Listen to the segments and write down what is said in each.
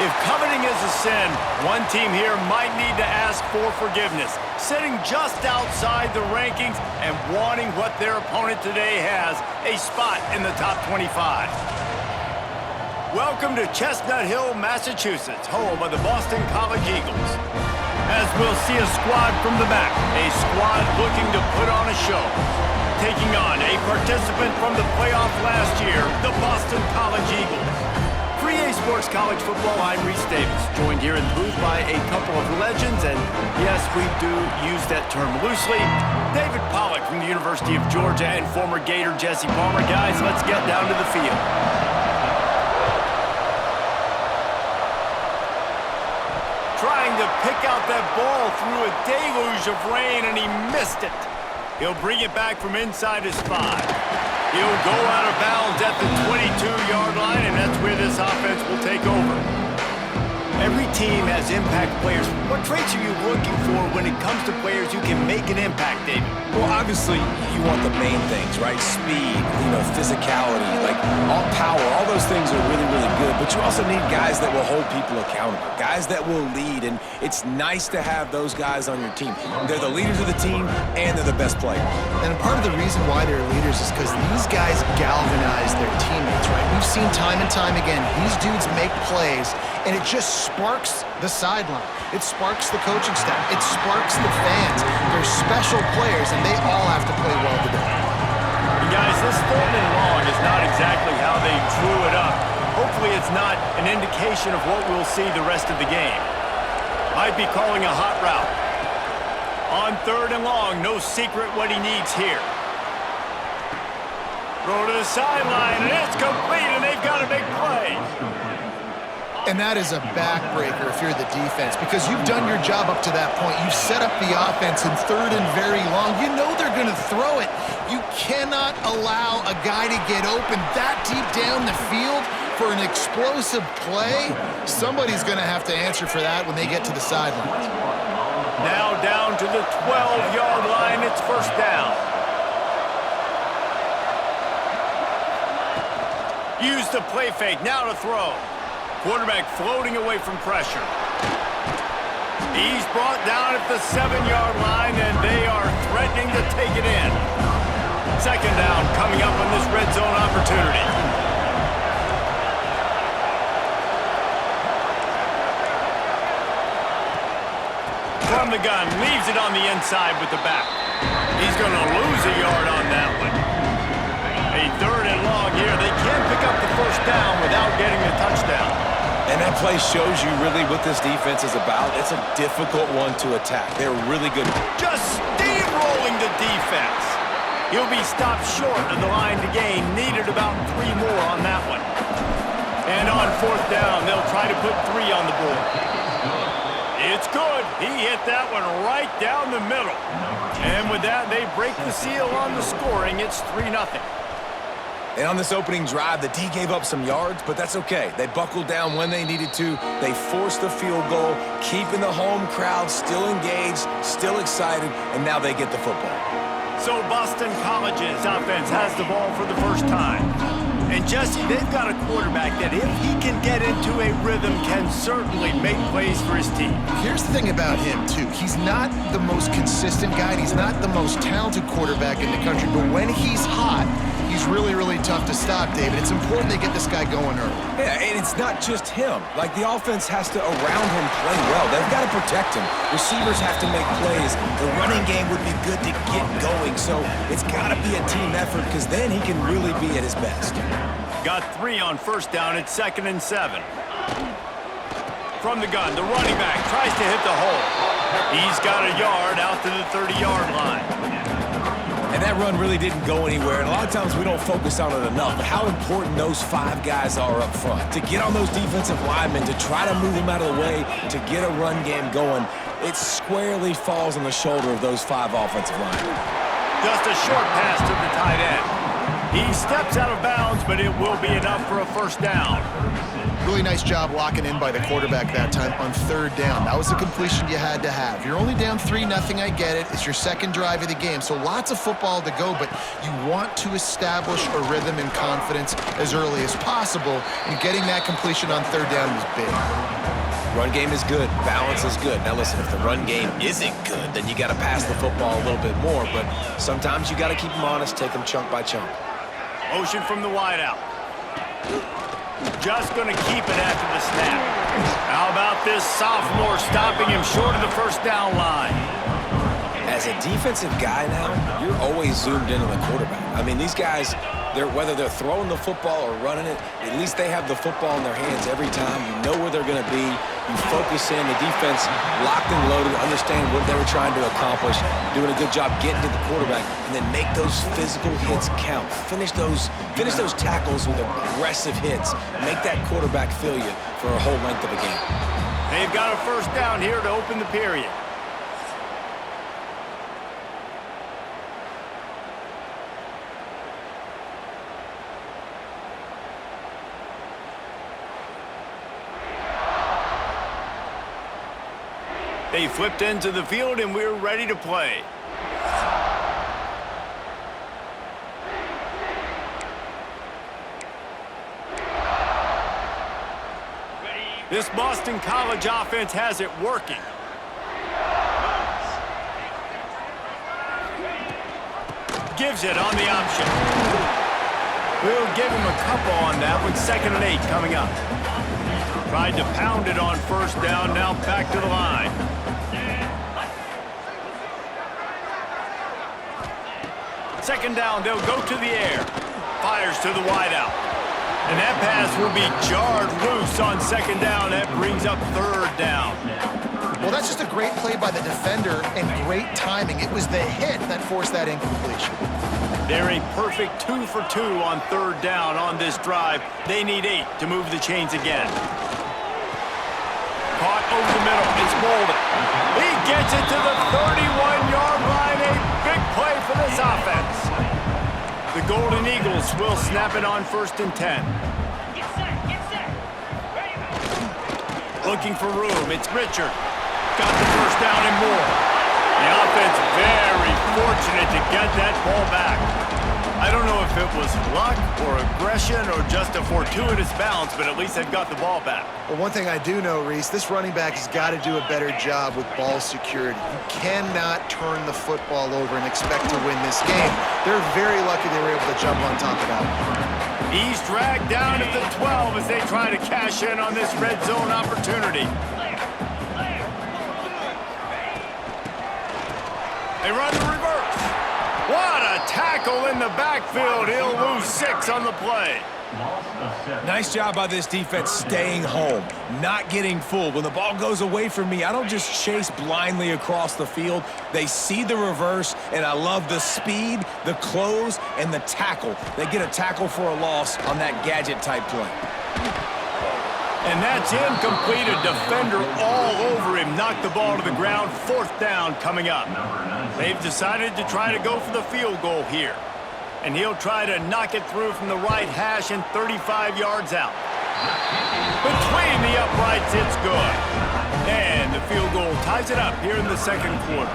If coveting is a sin, one team here might need to ask for forgiveness, sitting just outside the rankings and wanting what their opponent today has, a spot in the top 25. Welcome to Chestnut Hill, Massachusetts, home of the Boston College Eagles. As we'll see a squad from the back, a squad looking to put on a show. Taking on a participant from the playoff last year, the Boston College Eagles. For EA Sports College Football, I'm Reese Davis, joined here in the booth by a couple of legends, and yes, we do use that term loosely. David Pollack from the University of Georgia and former Gator Jesse Palmer. Guys, let's get down to the field. Trying to pick out that ball through a deluge of rain, and he missed it. He'll bring it back from inside his 5. He'll go out of bounds at the 22-yard line, and that's where this offense will take over. Every team has impact players. What traits are you looking for when it comes to players who can make an impact, David? Well, obviously, you want the main things, right? Speed, physicality, like all power. All those things are really, really good. But you also need guys that will hold people accountable, guys that will lead. And it's nice to have those guys on your team. They're the leaders of the team, and they're the best players. And part of the reason why they're leaders is because these guys galvanize their teammates, right? We've seen time and time again, these dudes make plays, and it just sparks the sideline. It sparks the coaching staff. It sparks the fans. They're special players, and they all have to play well today. And guys, this 3rd and long is not exactly how they drew it up. Hopefully it's not an indication of what we'll see the rest of the game. Might be calling a hot route. On 3rd and long, no secret what he needs here. Throw to the sideline, and it's complete, and they've got a big play. And that is a backbreaker if you're the defense, because you've done your job up to that point. You've set up the offense in 3rd and very long. You know they're going to throw it. You cannot allow a guy to get open that deep down the field for an explosive play. Somebody's going to have to answer for that when they get to the sidelines. Now down to the 12-yard line. It's 1st down. Use the play fake. Now to throw. Quarterback floating away from pressure. He's brought down at the 7-yard line, and they are threatening to take it in. 2nd down coming up on this red zone opportunity. From the gun, leaves it on the inside with the back. He's going to lose a yard on that one. A 3rd and long here. They can't pick up the 1st down without getting the touchdown. And that play shows you really what this defense is about. It's a difficult one to attack. They're really good. Just steamrolling the defense. He'll be stopped short of the line to gain. Needed about 3 more on that one. And on 4th down, they'll try to put 3 on the board. It's good. He hit that one right down the middle. And with that, they break the seal on the scoring. It's 3-0. And on this opening drive, the D gave up some yards, but that's okay. They buckled down when they needed to. They forced the field goal, keeping the home crowd still engaged, still excited, and now they get the football. So Boston College's offense has the ball for the first time. And Jesse, they've got a quarterback that if he can get into a rhythm can certainly make plays for his team. Here's the thing about him, too. He's not the most consistent guy, and he's not the most talented quarterback in the country, but when he's hot, he's really, really tough to stop, David. It's important they get this guy going early. Yeah, and it's not just him. Like, the offense has to, around him, play well. They've got to protect him. Receivers have to make plays. The running game would be good to get going, so it's got to be a team effort because then he can really be at his best. Got 3 on 1st down. It's 2nd and 7. From the gun, the running back tries to hit the hole. He's got a yard out to the 30-yard line. And that run really didn't go anywhere, and a lot of times we don't focus on it enough, but how important those 5 guys are up front. To get on those defensive linemen, to try to move them out of the way, to get a run game going, it squarely falls on the shoulder of those 5 offensive linemen. Just a short pass to the tight end. He steps out of bounds, but it will be enough for a first down. Really nice job locking in by the quarterback that time on third down. That was the completion you had to have. You're only down 3-0, I get it. It's your second drive of the game, so lots of football to go, but you want to establish a rhythm and confidence as early as possible, and getting that completion on third down was big. Run game is good. Balance is good. Now listen, if the run game isn't good, then you got to pass the football a little bit more, but sometimes you got to keep them honest, take them chunk by chunk. Motion from the wideout. Just going to keep it after the snap. How about this sophomore stopping him short of the first down line? As a defensive guy now, you're always zoomed in on the quarterback. I mean, these guys, whether they're throwing the football or running it, at least they have the football in their hands every time. You know where they're going to be. You focus in. The defense locked and loaded, understand what they were trying to accomplish, doing a good job getting to the quarterback, and then make those physical hits count. Finish those tackles with aggressive hits. Make that quarterback feel you for a whole length of a game. They've got a first down here to open the period. They flipped into the field, and we're ready to play. This Boston College offense has it working. Gives it on the option. We'll give him a couple on that with 2nd and 8 coming up. Tried to pound it on first down, now back to the line. Second down, they'll go to the air. Fires to the wideout. And that pass will be jarred loose on 2nd down. That brings up 3rd down. Well, that's just a great play by the defender and great timing. It was the hit that forced that incompletion. They're a perfect 2 for 2 on 3rd down on this drive. They need 8 to move the chains again. Caught over the middle. It's Bolden. He gets it to the 31-yard line. A big play for this offense. The Golden Eagles will snap it on 1st and 10. Looking for room. It's Richard. Got the first down and more. The offense very fortunate to get that ball back. I don't know if it was luck or aggression or just a fortuitous bounce, but at least they've got the ball back. Well, one thing I do know, Reese, this running back has got to do a better job with ball security. You cannot turn the football over and expect to win this game. They're very lucky they were able to jump on top of that. He's dragged down at the 12 as they try to cash in on this red zone opportunity. They run the reverse. What a tackle in the backfield. He'll lose 6 on the play. Nice job by this defense staying home, not getting fooled. When the ball goes away from me, I don't just chase blindly across the field. They see the reverse, and I love the speed, the close, and the tackle. They get a tackle for a loss on that gadget-type play. And that's incomplete. A defender all over him. Knocked the ball to the ground. 4th down coming up. They've decided to try to go for the field goal here. And he'll try to knock it through from the right hash and 35 yards out. Between the uprights, it's good. And the field goal ties it up here in the 2nd quarter.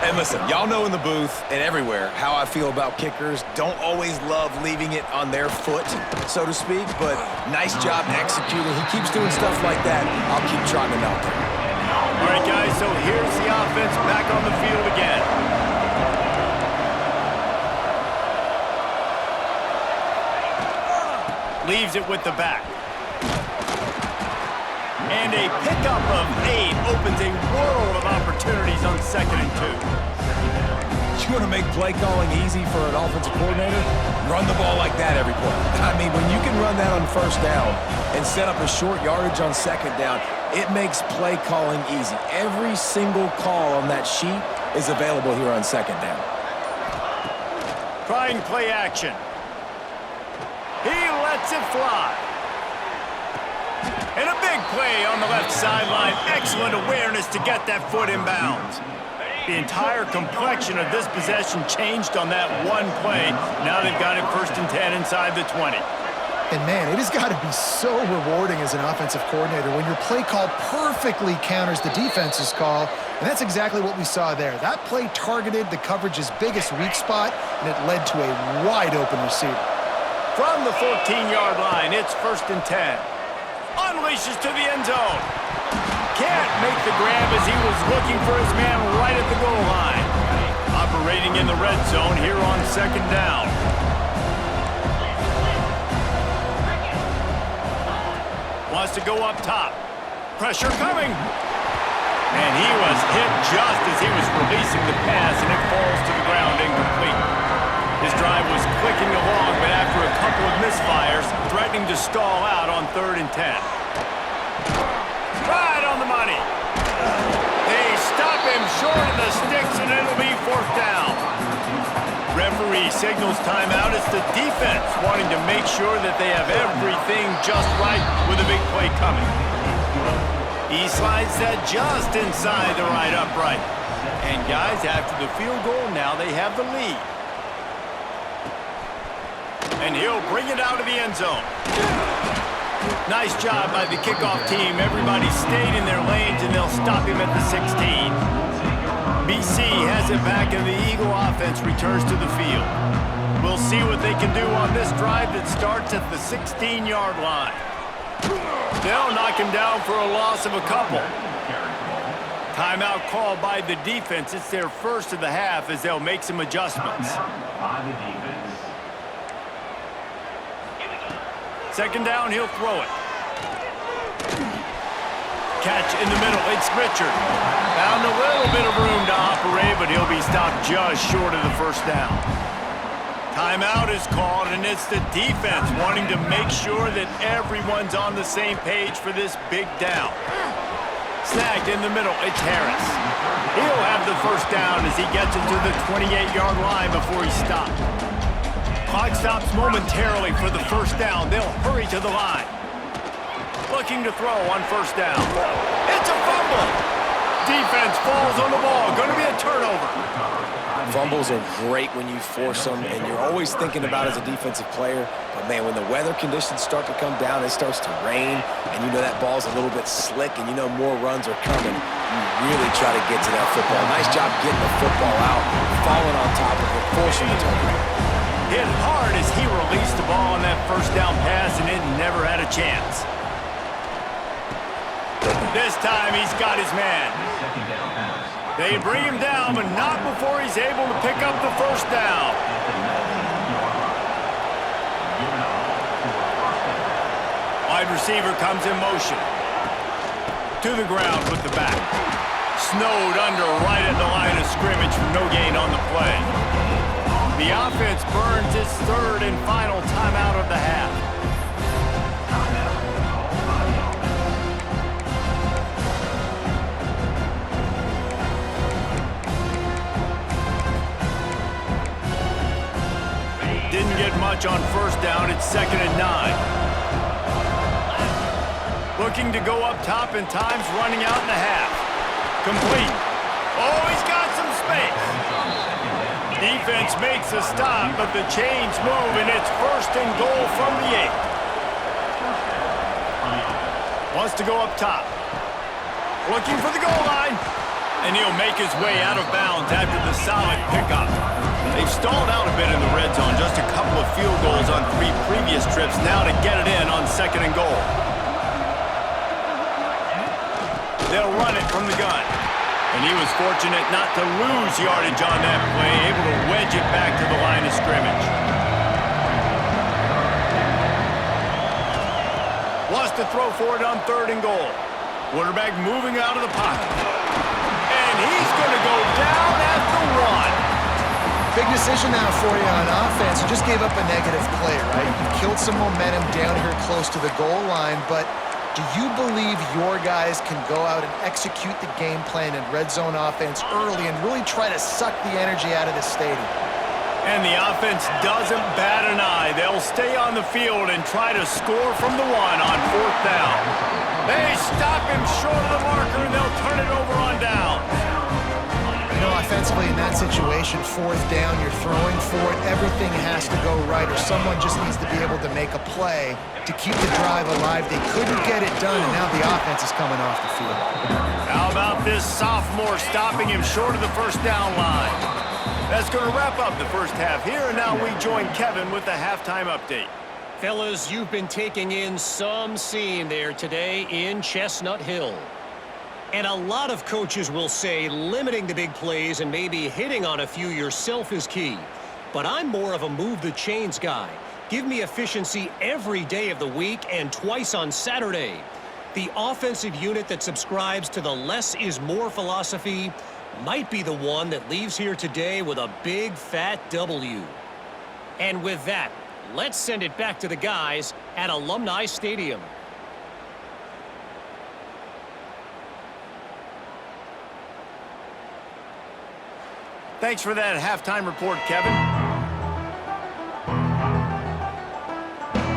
And listen, y'all know in the booth and everywhere how I feel about kickers. Don't always love leaving it on their foot, so to speak, but nice job executing. He keeps doing stuff like that. I'll keep trotting him out there. All right, guys, so here's the offense back on the field again. Leaves it with the back. And a pickup of 8 opens a world of opportunities on 2nd and 2. You want to make play calling easy for an offensive coordinator? Run the ball like that every play. I mean, when you can run that on 1st down and set up a short yardage on 2nd down, it makes play calling easy. Every single call on that sheet is available here on 2nd down. Trying play action. He lets it fly. And a big play on the left sideline. Excellent awareness to get that foot in bounds. The entire complexion of this possession changed on that one play. Now they've got it 1st and 10 inside the 20. And man, it has got to be so rewarding as an offensive coordinator when your play call perfectly counters the defense's call. And that's exactly what we saw there. That play targeted the coverage's biggest weak spot, and it led to a wide-open receiver. From the 14-yard line, it's 1st and 10. Unleashes to the end zone. Can't make the grab as he was looking for his man right at the goal line. Operating in the red zone here on 2nd down. Wants to go up top. Pressure coming. And he was hit just as he was releasing the pass, and it falls to the ground incomplete. His drive was clicking along, but after a couple of misfires, threatening to stall out on 3rd and 10. Right on the money. They stop him short of the sticks, and it'll be 4th down. Referee signals timeout. It's the defense wanting to make sure that they have everything just right with a big play coming. He slides that just inside the right upright. And guys, after the field goal, now they have the lead. And he'll bring it out of the end zone. Nice job by the kickoff team. Everybody stayed in their lanes, and they'll stop him at the 16. BC has it back, and the Eagle offense returns to the field. We'll see what they can do on this drive that starts at the 16-yard line. They'll knock him down for a loss of a couple. Timeout called by the defense. It's their first of the half as they'll make some adjustments. 2nd down, he'll throw it. Catch in the middle, it's Richard. Found a little bit of room to operate, but he'll be stopped just short of the 1st down. Timeout is called, and it's the defense wanting to make sure that everyone's on the same page for this big down. Snagged in the middle, it's Harris. He'll have the 1st down as he gets it to the 28-yard line before he's stopped. Clock stops momentarily for the 1st down. They'll hurry to the line. Looking to throw on 1st down. It's a fumble. Defense falls on the ball. Going to be a turnover. Fumbles are great when you force them, and you're always thinking about it as a defensive player. But, man, when the weather conditions start to come down, it starts to rain, and you know that ball's a little bit slick, and you know more runs are coming. You really try to get to that football. Nice job getting the football out, falling on top of it, forcing the turnover. Hit hard as he released the ball on that 1st down pass, and it never had a chance. This time he's got his man. They bring him down, but not before he's able to pick up the 1st down. Wide receiver comes in motion. To the ground with the back. Snowed under right at the line of scrimmage for no gain on the play. The offense burns its 3rd and final timeout of the half. Didn't get much on 1st down. It's 2nd and 9. Looking to go up top, and time's running out in the half. Complete. Oh, he's got some space. Defense makes a stop, but the chains move, and it's 1st and goal from the 8. Wants to go up top. Looking for the goal line. And he'll make his way out of bounds after the solid pickup. They've stalled out a bit in the red zone. Just a couple of field goals on 3 previous trips now to get it in on 2nd and goal. They'll run it from the gun. And he was fortunate not to lose yardage on that play, able to wedge it back to the line of scrimmage. Wants to throw for it on 3rd and goal. Quarterback moving out of the pocket. And he's going to go down at the 1. Big decision now for you on offense. You just gave up a negative play, right? You killed some momentum down here close to the goal line, but do you believe your guys can go out and execute the game plan in red zone offense early and really try to suck the energy out of the stadium? And the offense doesn't bat an eye. They'll stay on the field and try to score from the 1 on 4th down. They stop him short of the marker, and they'll turn it over on down. You know, I defensively in that situation, fourth down, you're throwing for it, everything has to go right, or someone just needs to be able to make a play to keep the drive alive. They couldn't get it done, and now the offense is coming off the field. How about this sophomore stopping him short of the first down line? That's going to wrap up the first half here, and now we join Kevin with the halftime update. Fellas, you've been taking in some scene there today in Chestnut Hill. And a lot of coaches will say limiting the big plays and maybe hitting on a few yourself is key. But I'm more of a move the chains guy. Give me efficiency every day of the week and twice on Saturday. The offensive unit that subscribes to the less is more philosophy might be the one that leaves here today with a big fat W. And with that, let's send it back to the guys at Alumni Stadium. Thanks for that halftime report, Kevin.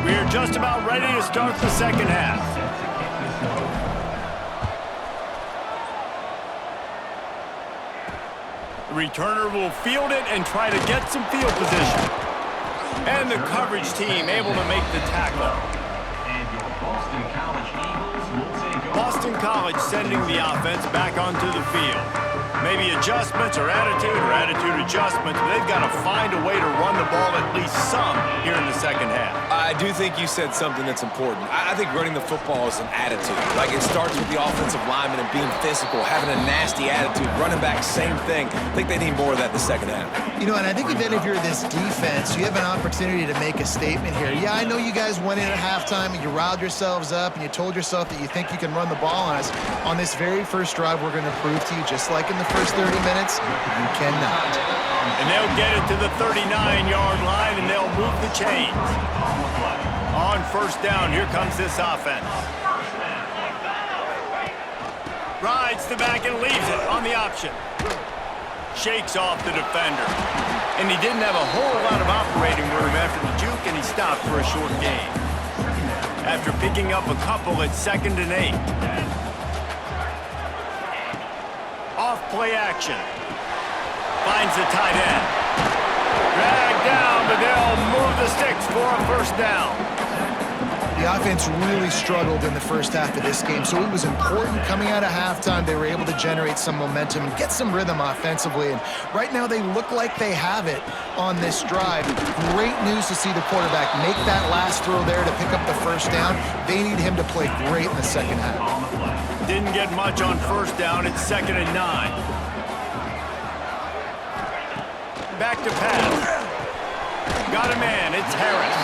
We're just about ready to start the second half. The returner will field it and try to get some field position. And the coverage team able to make the tackle. Boston College sending the offense back onto the field. Maybe adjustments or attitude adjustments, but they've got to find a way to run the ball at least some here in the second half. I do think you said something that's important. I think running the football is an attitude. Like, it starts with the offensive lineman and being physical, having a nasty attitude. Running back, same thing. I think they need more of that in the second half. You know, and I think even if you're this defense, you have an opportunity to make a statement here. Yeah, I know you guys went in at halftime and you riled yourselves up and you told yourself that you think you can run the ball on us. On this very first drive, we're going to prove to you, just like in the first 30 minutes, you cannot. And they'll get it to the 39-yard line, and they'll move the chains. On first down, here comes this offense. Rides the back and leaves it on the option. Shakes off the defender. And he didn't have a whole lot of operating room after the juke, and he stopped for a short gain. After picking up a couple, it's 2nd and 8. Off play action. Finds the tight end. Dragged down, but they'll move the sticks for a first down. The offense really struggled in the first half of this game, so it was important coming out of halftime. They were able to generate some momentum and get some rhythm offensively, and right now they look like they have it on this drive. Great news to see the quarterback make that last throw there to pick up the first down. They need him to play great in the second half. Didn't get much on first down. It's 2nd and 9. Back to pass. Got a man. It's Harris.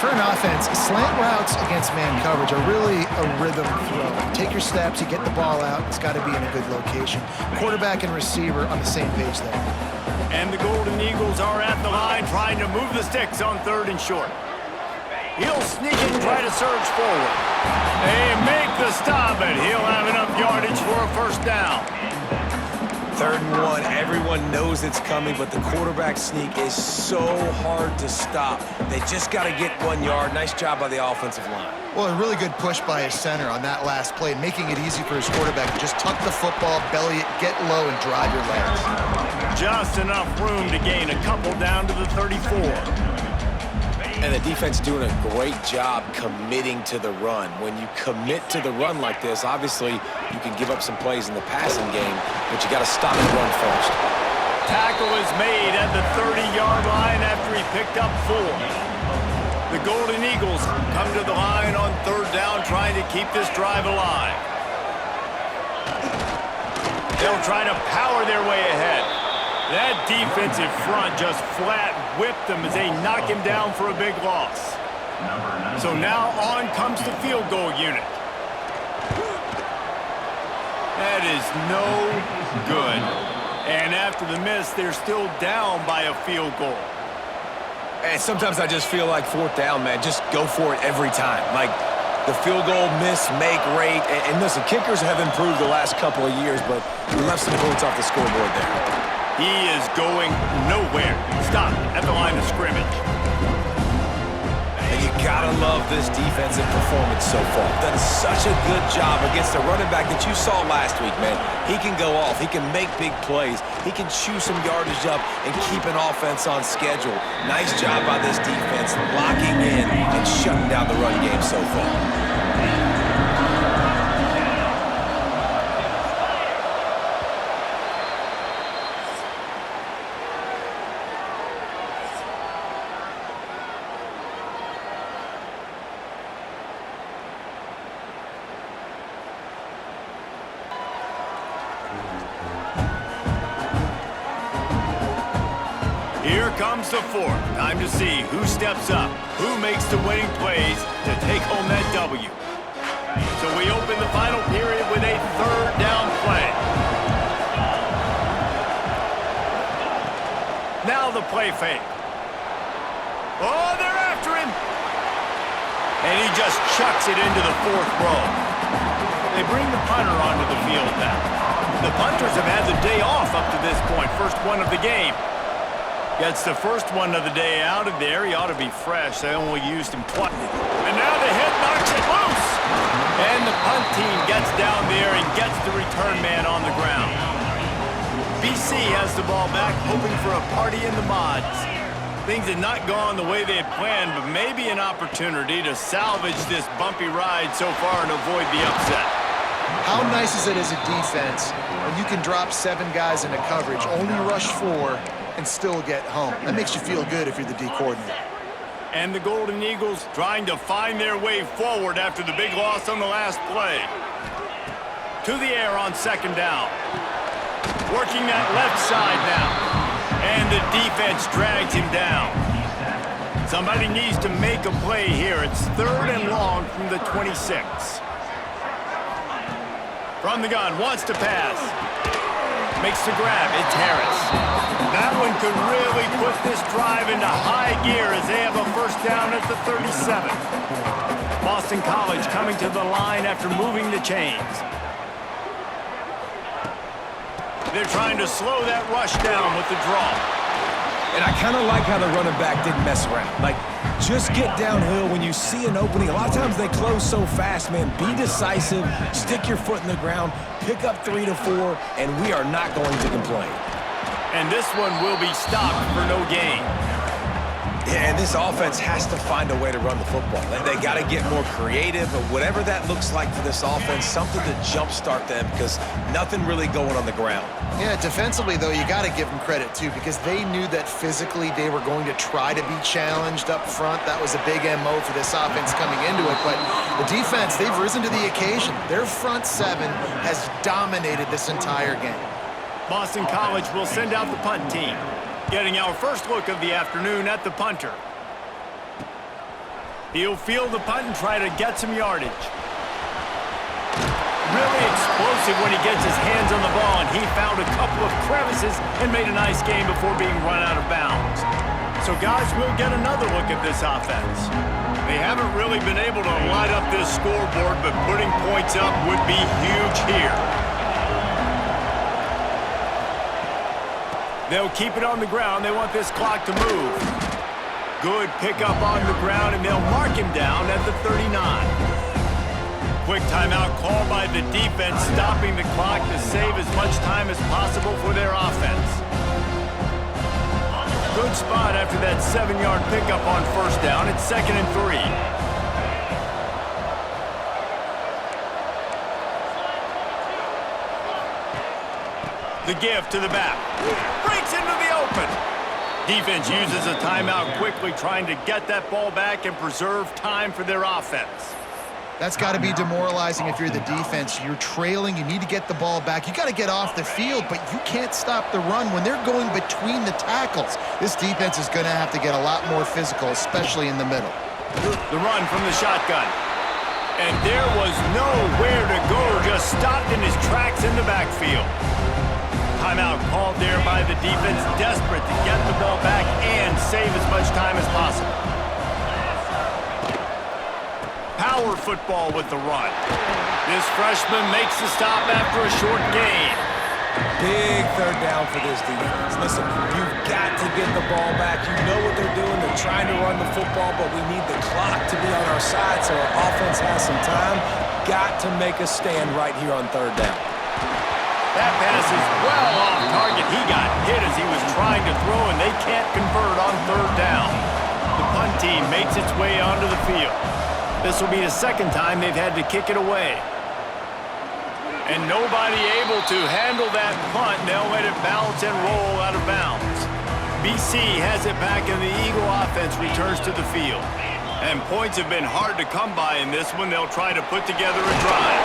For an offense, slant routes against man coverage are really a rhythm throw. Take your steps, you get the ball out, it's got to be in a good location. Quarterback and receiver on the same page there. And the Golden Eagles are at the line trying to move the sticks on 3rd and short. He'll sneak and try to surge forward. They make the stop, and he'll have enough yardage for a first down. 3rd and 1, everyone knows it's coming, but the quarterback sneak is so hard to stop. They just got to get 1 yard. Nice job by the offensive line. Well, a really good push by his center on that last play, making it easy for his quarterback to just tuck the football, belly it, get low, and drive your legs. Just enough room to gain a couple down to the 34. And the defense doing a great job committing to the run. When you commit to the run like this, obviously you can give up some plays in the passing game, but you got to stop the run first. Tackle is made at the 30-yard line after he picked up 4. The Golden Eagles come to the line on 3rd down, trying to keep this drive alive. They'll try to power their way ahead. That defensive front just flat whipped them as they knock him down for a big loss. So now on comes the field goal unit. That is no good. And after the miss, they're still down by a field goal. And sometimes I just feel like 4th down, man, just go for it every time. Like, the field goal miss, make rate. And listen, kickers have improved the last couple of years, but we left some points off the scoreboard there. He is going nowhere. Stop at the line of scrimmage. And You gotta love this defensive performance so far. Done such a good job against a running back that you saw last week, man. He can go off. He can make big plays. He can chew some yardage up and keep an offense on schedule. Nice job by this defense locking in and shutting down the run game so far. Here comes the fourth. Time to see who steps up, who makes the winning plays to take home that W. So we open the final period with a third down play. Now the play fake. Oh, they're after him. And he just chucks it into the fourth row. They bring the punter onto the field now. The punters have had the day off up to this point, first one of the game. Gets the first one of the day out of there. He ought to be fresh. They only used him twice. And now the hit knocks it loose. And the punt team gets down there and gets the return man on the ground. BC has the ball back, hoping for a party in the mods. Things had not gone the way they had planned, but maybe an opportunity to salvage this bumpy ride so far and avoid the upset. How nice is it as a defense when you can drop 7 guys into coverage, only rush 4, and still get home? That makes you feel good if you're the D coordinator. And the Golden Eagles trying to find their way forward after the big loss on the last play. To the air on second down. Working that left side now. And the defense drags him down. Somebody needs to make a play here. It's third and long from the 26. From the gun, wants to pass. Makes the grab, it's Harris. That one could really put this drive into high gear as they have a first down at the 37. Boston College coming to the line after moving the chains. They're trying to slow that rush down with the draw. And I kind of like how the running back didn't mess around. Like, just get downhill when you see an opening. A lot of times they close so fast, man. Be decisive, stick your foot in the ground, pick up 3 to 4, and we are not going to complain. And this one will be stopped for no gain. Yeah, and this offense has to find a way to run the football. They got to get more creative, or whatever that looks like for this offense, something to jumpstart them, because nothing really going on the ground. Yeah, defensively, though, you got to give them credit, too, because they knew that physically they were going to try to be challenged up front. That was a big MO for this offense coming into it. But the defense, they've risen to the occasion. Their front 7 has dominated this entire game. Boston College will send out the punt team. Getting our first look of the afternoon at the punter. He'll field the punt and try to get some yardage. Really explosive when he gets his hands on the ball, and he found a couple of crevices and made a nice game before being run out of bounds. So guys, we'll get another look at this offense. They haven't really been able to light up this scoreboard, but putting points up would be huge here. They'll keep it on the ground. They want this clock to move. Good pickup on the ground, and they'll mark him down at the 39. Quick timeout call by the defense, stopping the clock to save as much time as possible for their offense. Good spot after that 7-yard pickup on first down. It's 2nd and 3. The give to the back. Breaks into the open. Defense uses a timeout quickly, trying to get that ball back and preserve time for their offense. That's got to be demoralizing if you're the defense. You're trailing. You need to get the ball back. You got to get off the field, but you can't stop the run when they're going between the tackles. This defense is going to have to get a lot more physical, especially in the middle. The run from the shotgun. And there was nowhere to go, just stopped in his tracks in the backfield. Timeout called there by the defense, desperate to get the ball back and save as much time as possible. Power football with the run. This freshman makes the stop after a short gain. Big third down for this defense. Listen, you've got to get the ball back. You know what they're doing. They're trying to run the football, but we need the clock to be on our side so our offense has some time. Got to make a stand right here on third down. That pass is well off target. He got hit as he was trying to throw, and they can't convert on third down. The punt team makes its way onto the field. This will be the second time they've had to kick it away. And nobody able to handle that punt. They'll let it bounce and roll out of bounds. BC has it back, and the Eagle offense returns to the field. And points have been hard to come by in this one. They'll try to put together a drive.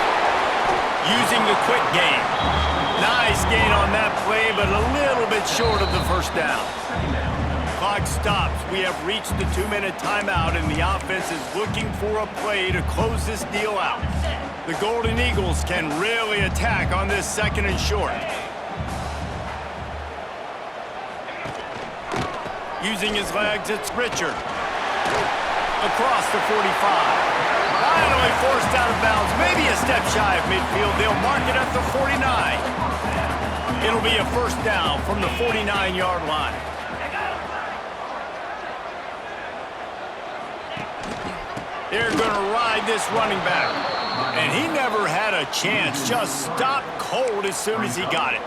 Using the quick game. Nice gain on that play, but a little bit short of the first down. Clock stops. We have reached the 2-minute timeout, and the offense is looking for a play to close this deal out. The Golden Eagles can really attack on this second and short. Using his legs, it's Richard. Across the 45. Finally forced out of bounds. Maybe a step shy of midfield. They'll mark it at the 49. It'll be a first down from the 49-yard line. They're going to ride this running back. And he never had a chance. Just stopped cold as soon as he got it.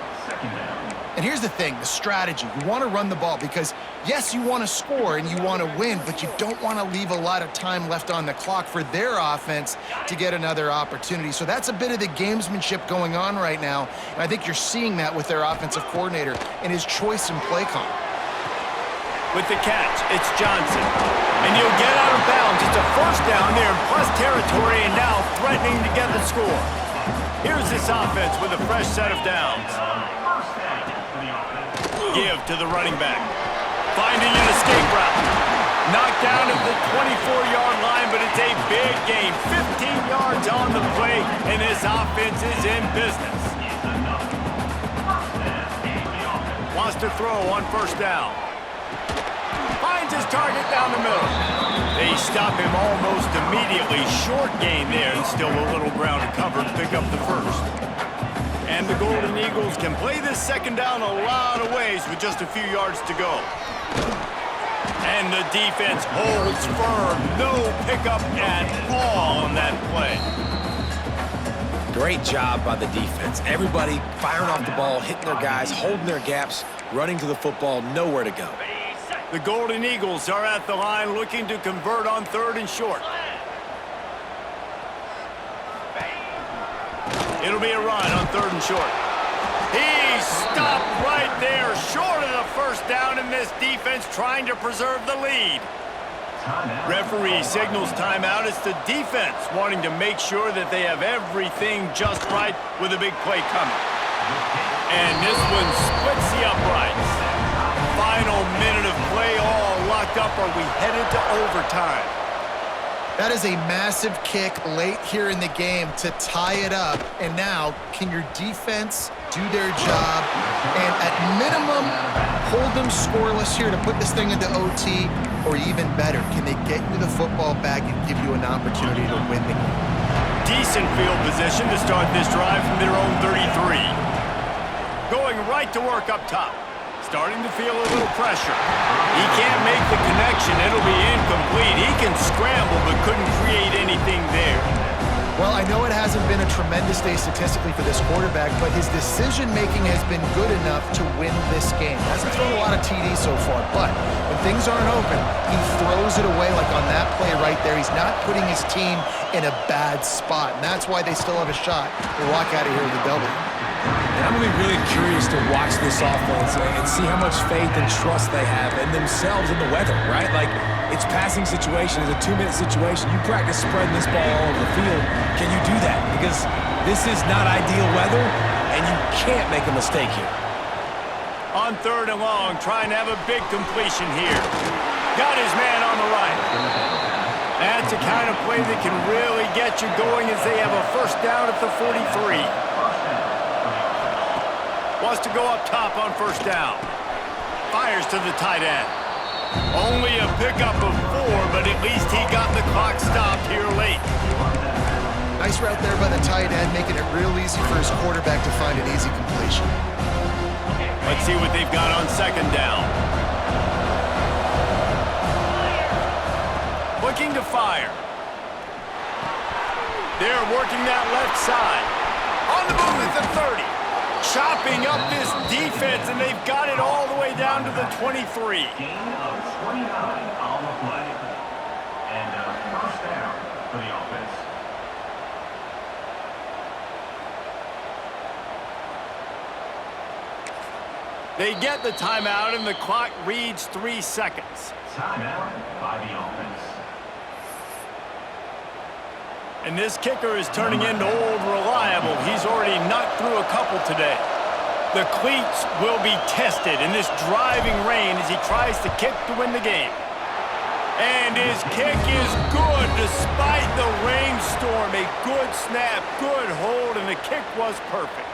And here's the thing, the strategy. You want to run the ball because, yes, you want to score and you want to win, but you don't want to leave a lot of time left on the clock for their offense to get another opportunity. So that's a bit of the gamesmanship going on right now. And I think you're seeing that with their offensive coordinator and his choice in play call. With the catch, it's Johnson. And he'll get out of bounds. It's a first down there in plus territory and now threatening to get the score. Here's this offense with a fresh set of downs. Give to the running back. Finding an escape route. Knocked down at the 24-yard line, but it's a big gain. 15 yards on the play, and this offense is in business. Wants to throw on first down. Finds his target down the middle. They stop him almost immediately. Short gain there, and still a little ground to cover to pick up the first. And the Golden Eagles can play this second down a lot of ways with just a few yards to go. And the defense holds firm. No pickup at all on that play. Great job by the defense. Everybody firing off the ball, hitting their guys, holding their gaps, running to the football, nowhere to go. The Golden Eagles are at the line looking to convert on third and short. It'll be a run on third and short. He stopped right there, short of the first down, and this defense trying to preserve the lead. Referee signals timeout. It's the defense wanting to make sure that they have everything just right with a big play coming. And this one splits the uprights. Final minute of play, all locked up. Are we headed to overtime? That is a massive kick late here in the game to tie it up. And now, can your defense do their job and at minimum hold them scoreless here to put this thing into OT? Or even better, can they get you the football back and give you an opportunity to win the game? Decent field position to start this drive from their own 33. Going right to work up top. Starting to feel a little pressure. He can't make the connection. It'll be incomplete. He can scramble but couldn't create anything there. Well, I know it hasn't been a tremendous day statistically for this quarterback, but his decision-making has been good enough to win this game. Hasn't thrown a lot of TDs so far, but when things aren't open, he throws it away like on that play right there. He's not putting his team in a bad spot, and that's why they still have a shot to walk out of here with a W. And I'm going to be really curious to watch this offense and see how much faith and trust they have in themselves and the weather, right? Like, it's passing situation, it's a 2-minute situation. You practice spreading this ball all over the field. Can you do that? Because this is not ideal weather, and you can't make a mistake here. On third and long, trying to have a big completion here. Got his man on the right. That's the kind of play that can really get you going as they have a first down at the 43. Wants to go up top on first down. Fires to the tight end. Only a pickup of 4, but at least he got the clock stopped here late. Nice route there by the tight end, making it real easy for his quarterback to find an easy completion. Let's see what they've got on second down. Looking to fire. They're working that left side. On the move at the 30. Chopping up this defense, and they've got it all the way down to the 23. Gain of 29 on the play. And a first down for the offense. They get the timeout, and the clock reads 3 seconds. Timeout by the offense. And this kicker is turning into old reliable. He's already knocked through a couple today. The cleats will be tested in this driving rain as he tries to kick to win the game. And his kick is good despite the rainstorm. A good snap, good hold, and the kick was perfect.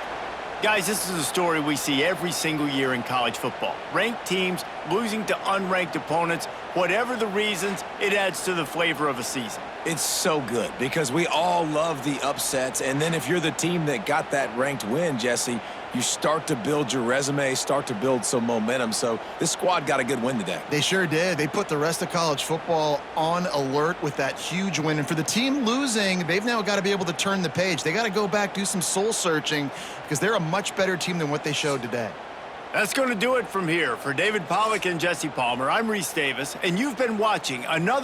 Guys, this is a story we see every single year in college football. Ranked teams losing to unranked opponents. Whatever the reasons, it adds to the flavor of a season. It's so good because we all love the upsets, and then if you're the team that got that ranked win, Jesse, you start to build your resume, start to build some momentum. So this squad got a good win today. They sure did. They put the rest of college football on alert with that huge win. And for the team losing, they've now got to be able to turn the page. They got to go back, do some soul searching, because they're a much better team than what they showed today. That's going to do it from here. For David Pollack and Jesse Palmer, I'm Reese Davis, and you've been watching another